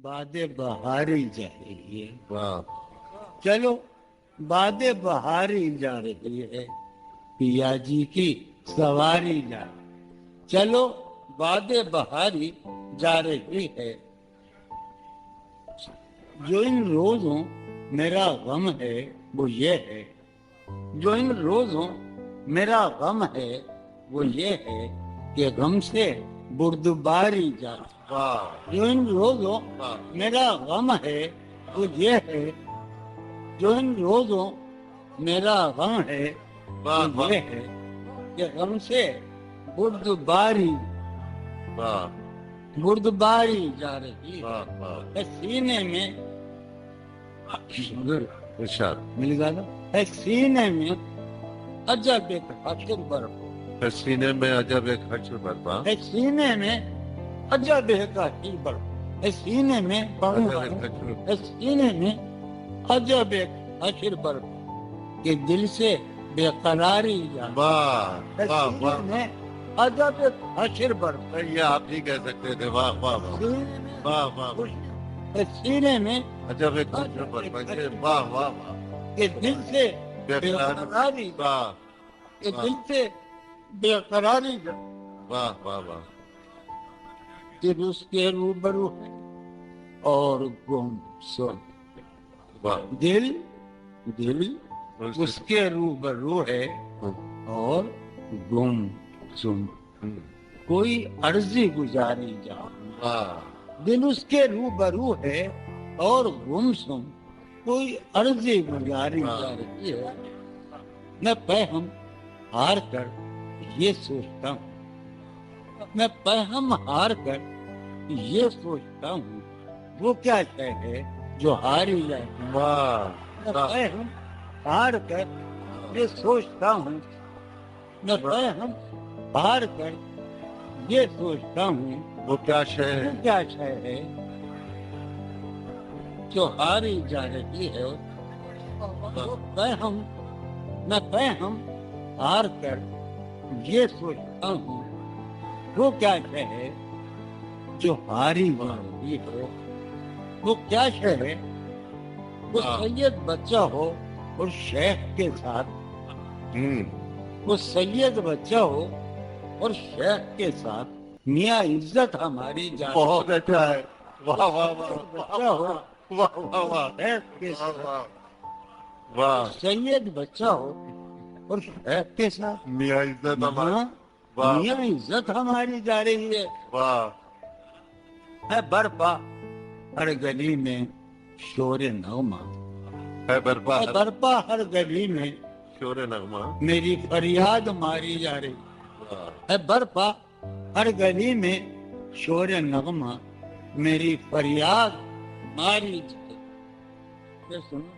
باد بہاری جا رہی ہے، واہ چلو باد بہاری جا رہی ہے، پیا جی کی سواری جا رہی ہے۔ چلو باد بہاری جا رہی ہے، جو ان روزوں میرا غم ہے وہ یہ ہے، جو ان روزوں میرا غم ہے وہ یہ ہے کہ غم سے بردباری جا رہی ہے۔ واہ جو ان روزوں واہ میرا غم ہے وہ یہ ہے، جو ان روزوں میرا غم ہے وہ واہ یہ ہے کہ غم سے بردباری واہ بردباری جا رہی واہ واہ ہے، سینے میں ارشاد مل گیا نا، ہے سینے میں عجب ایک حشر برف، سینے میں عجب ایک حشر برپا ہے سینے میں عجب ایک حشر برف، ہے سینے میں عجب ایک حشر ہے سینے میں عجب ایک حشر برف کہ دل سے بے قراری جا واہ ہے واہ سینے واہ میں عجب ایک حشر برف، یہ آپ ہی کہہ سکتے تھے واہ واہ واہ سینے میں واہ واہ ہے سینے میں عجب ایک حشر برپا واہ واہ واہ کہ دل سے بے بے قراری قراری واہ کہ دل سے بے قراری جا واہ واہ واہ دل اس کے روبرو ہے اور گم سن، واہ دل اس کے روبرو ہے اور گم سن، کوئی عرضی گزاری جا، واہ دل اس کے روبرو ہے اور گم سن، کوئی عرضی گزاری جا رہی ہے، میں پہم ہار کر یہ سوچتا ہوں، میں پہم ہار کر یہ سوچتا ہوں وہ کیا شے ہے جو ہاری جائے، واہ میں پہم ہار کر یہ سوچتا ہوں، میں پہم ہار کر یہ سوچتا ہوں وہ کیا شے وہ ہے کیا شے ہے جو ہاری جا رہی ہے، میں پہم ہار کر یہ سوچتا ہوں وہ کیا شے ہے جو ہاری جا رہی ہے، وہ کیا شے ہے، وہ سید بچہ ہو اور شیخ کے ساتھ، وہ سید بچہ ہو اور شیخ کے ساتھ، میاں عزت ہماری جا بہت اچھا ہے واہ واہ واہ بچہ ہو واہ واہ واہ شیخ کے ساتھ، واہ سید بچہ ہو اور شیخ کے ساتھ، میاں عزت ہمارا ہاں واہ میاں عزت ہماری جا رہی واہ ہے برپا ہر گلی میں شور نغمہ، ہے برپا ہے برپا ہر گلی میں شور نغمہ میری فریاد ماری جا رہی ہے، برپا ہر گلی میں شور نغمہ میری فریاد ماری جا رہی ہے، سنو